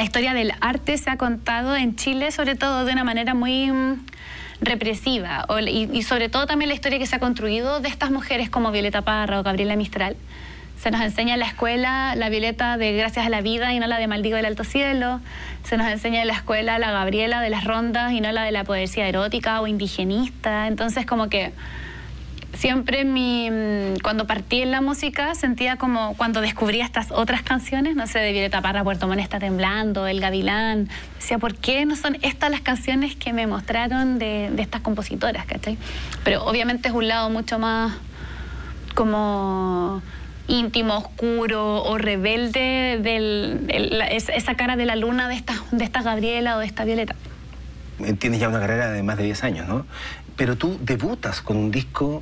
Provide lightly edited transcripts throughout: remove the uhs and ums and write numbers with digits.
la historia del arte se ha contado en Chile, sobre todo de una manera muy represiva, y sobre todo también la historia que se ha construido de estas mujeres como Violeta Parra o Gabriela Mistral. Se nos enseña en la escuela la Violeta de Gracias a la Vida y no la de Maldigo del Alto Cielo. Se nos enseña en la escuela la Gabriela de las rondas y no la de la poesía erótica o indigenista. Entonces, como que siempre cuando partí en la música sentía como cuando descubrí estas otras canciones, no sé, de Violeta Parra, Puerto Montt está temblando, El Gavilán, decía, ¿por qué no son estas las canciones que me mostraron de estas compositoras, ¿cachai? Pero obviamente es un lado mucho más como íntimo, oscuro o rebelde esa cara de la luna de esta Gabriela o de esta Violeta. Tienes ya una carrera de más de 10 años, ¿no? Pero tú debutas con un disco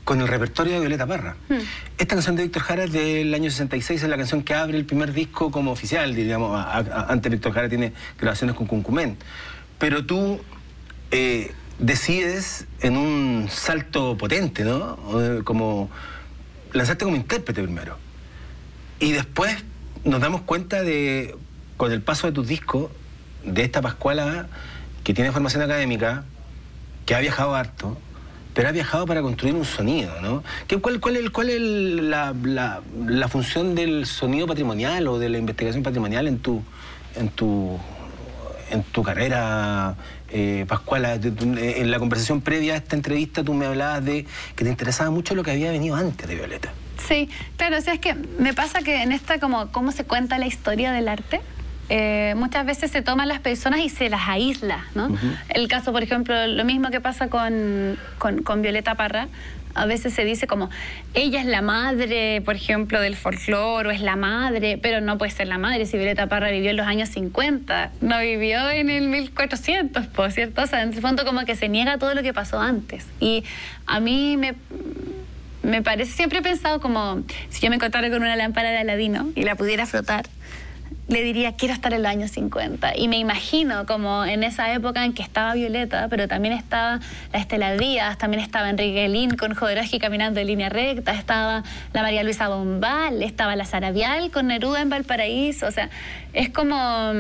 con el repertorio de Violeta Parra. Esta canción de Víctor Jara es del año 66, es la canción que abre el primer disco como oficial, digamos. Antes Víctor Jara tiene grabaciones con Cuncumén. Pero tú decides en un salto potente, ¿no? Como lanzarte como intérprete primero. Y después nos damos cuenta con el paso de tus discos, de esta Pascuala que tiene formación académica, que ha viajado harto, pero ha viajado para construir un sonido, ¿no? ¿Cuál es la función del sonido patrimonial o de la investigación patrimonial en tu carrera, Pascuala? En la conversación previa a esta entrevista tú me hablabas de que te interesaba mucho lo que había venido antes de Violeta. Sí, claro, o sea, es que me pasa que en esta cómo se cuenta la historia del arte, muchas veces se toman las personas y se las aísla, ¿no? El caso, por ejemplo, lo mismo que pasa con Violeta Parra, a veces se dice como, ella es la madre, por ejemplo, del folclore, o es la madre, pero no puede ser la madre si Violeta Parra vivió en los años 50, no vivió en el 1400, por cierto, o sea, en el fondo como que se niega todo lo que pasó antes. Y a mí me parece, siempre he pensado como, si yo me encontrara con una lámpara de Aladino y la pudiera frotar, le diría, quiero estar en los años 50. Y me imagino como en esa época en que estaba Violeta, pero también estaba la Estela Díaz, también estaba Enrique Lin con Jodorowsky caminando en línea recta, estaba la María Luisa Bombal, estaba la Sara Vial con Neruda en Valparaíso. O sea, es como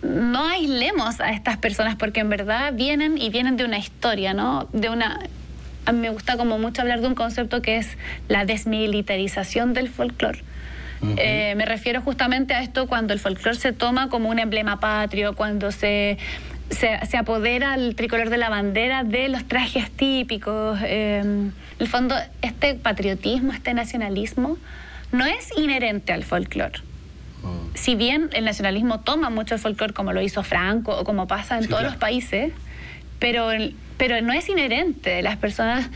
no aislemos a estas personas porque en verdad vienen de una historia, ¿no? A mí me gusta como mucho hablar de un concepto que es la desmilitarización del folclore. Me refiero justamente a esto cuando el folclore se toma como un emblema patrio, cuando se apodera el tricolor de la bandera de los trajes típicos. En el fondo, este patriotismo, este nacionalismo, no es inherente al folclore. Si bien el nacionalismo toma mucho el folclore, como lo hizo Franco o como pasa en todos los países, pero no es inherente. Las personas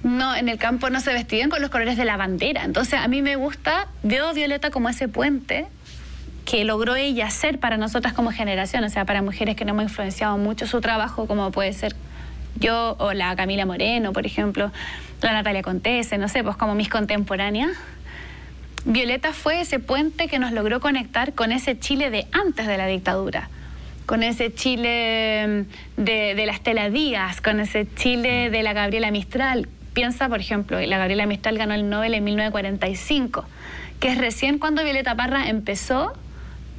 en el campo no se vestían con los colores de la bandera. Entonces a mí me gusta, veo a Violeta como ese puente que logró ella ser para nosotras como generación, o sea, para mujeres que no hemos influenciado mucho su trabajo, como puede ser yo o la Camila Moreno, por ejemplo, la Natalia Contese, no sé, pues como mis contemporáneas. Violeta fue ese puente que nos logró conectar con ese Chile de antes de la dictadura, con ese Chile de la Estela Díaz, con ese Chile de la Gabriela Mistral. Piensa, por ejemplo, la Gabriela Mistral ganó el Nobel en 1945, que es recién cuando Violeta Parra empezó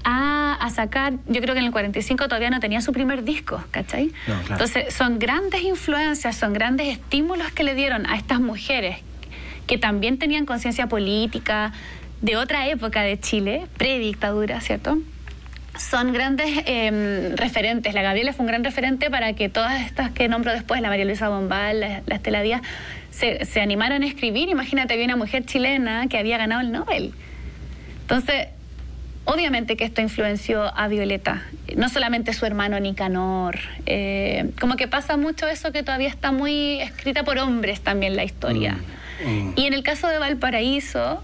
a sacar, yo creo que en el 45 todavía no tenía su primer disco, ¿cachai? No, claro. Entonces, son grandes influencias, son grandes estímulos que le dieron a estas mujeres que también tenían conciencia política de otra época de Chile, predictadura, ¿cierto? Son grandes referentes. La Gabriela fue un gran referente para que todas estas que nombro después, la María Luisa Bombal, la Estela Díaz, se animaron a escribir. Imagínate, había una mujer chilena que había ganado el Nobel. Entonces, obviamente que esto influenció a Violeta, no solamente su hermano Nicanor. Como que pasa mucho eso que todavía está muy escrita por hombres también la historia. Y en el caso de Valparaíso,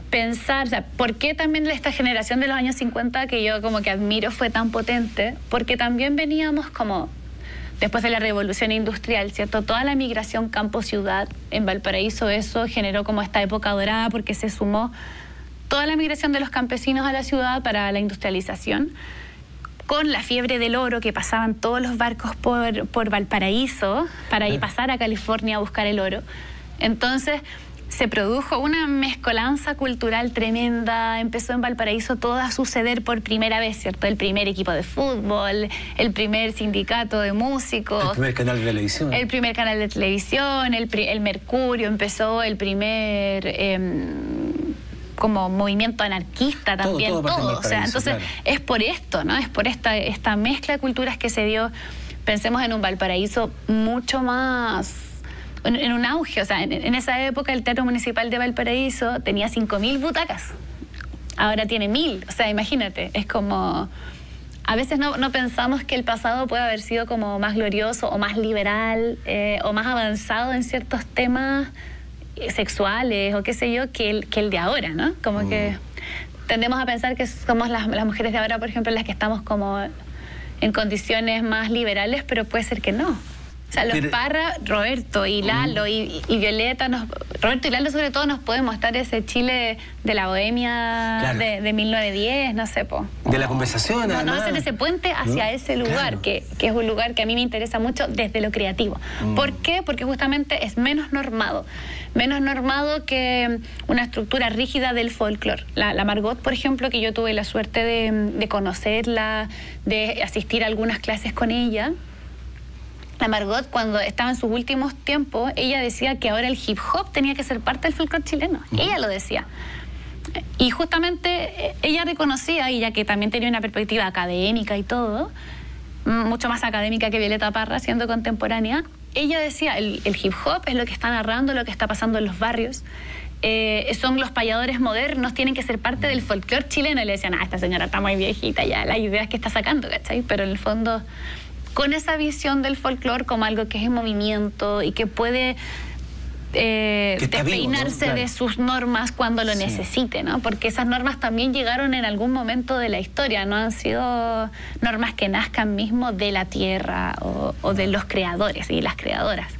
pensar, o sea, ¿por qué también esta generación de los años 50 que yo como que admiro fue tan potente? Porque también veníamos como, después de la revolución industrial, ¿cierto? Toda la migración campo-ciudad en Valparaíso, eso generó como esta época dorada porque se sumó toda la migración de los campesinos a la ciudad para la industrialización, con la fiebre del oro que pasaban todos los barcos por Valparaíso para pasar a California a buscar el oro. Entonces, se produjo una mezcolanza cultural tremenda, empezó en Valparaíso todo a suceder por primera vez, ¿cierto? El primer equipo de fútbol, el primer sindicato de músicos. El primer canal de televisión. El primer canal de televisión, el Mercurio, empezó el primer como movimiento anarquista también, todo. O sea, entonces claro, es por esto, ¿no? Es por esta mezcla de culturas que se dio. Pensemos en un Valparaíso mucho más en un auge. O sea, en esa época el Teatro Municipal de Valparaíso tenía 5.000 butacas. Ahora tiene 1.000. O sea, imagínate, es como... A veces no pensamos que el pasado puede haber sido como más glorioso o más liberal o más avanzado en ciertos temas sexuales o qué sé yo que el de ahora, ¿no? Como que tendemos a pensar que somos las mujeres de ahora, por ejemplo, las que estamos como en condiciones más liberales, pero puede ser que no. O sea, los Parra, Roberto y Lalo y Violeta, Roberto y Lalo sobre todo nos pueden mostrar ese Chile de la bohemia, claro, de 1910, no sé, de la conversación. Nos hacen ese puente hacia ese lugar, claro, que es un lugar que a mí me interesa mucho desde lo creativo. ¿Por qué? Porque justamente es menos normado que una estructura rígida del folclore. La Margot, por ejemplo, que yo tuve la suerte de conocerla, de asistir a algunas clases con ella. La Margot, cuando estaba en sus últimos tiempos, ella decía que ahora el hip hop tenía que ser parte del folclore chileno. Ella lo decía. Y justamente ella reconocía, y ya que también tenía una perspectiva académica y todo, mucho más académica que Violeta Parra, siendo contemporánea, ella decía, el hip hop es lo que está narrando, lo que está pasando en los barrios, son los payadores modernos, tienen que ser parte del folclore chileno. Y le decían, esta señora está muy viejita ya, las ideas que está sacando, ¿cachai? Pero en el fondo... con esa visión del folclore como algo que es en movimiento y que puede despeinarse, ¿no? Claro, de sus normas cuando lo necesite, ¿no? Porque esas normas también llegaron en algún momento de la historia, no han sido normas que nazcan mismo de la tierra o de los creadores y las creadoras.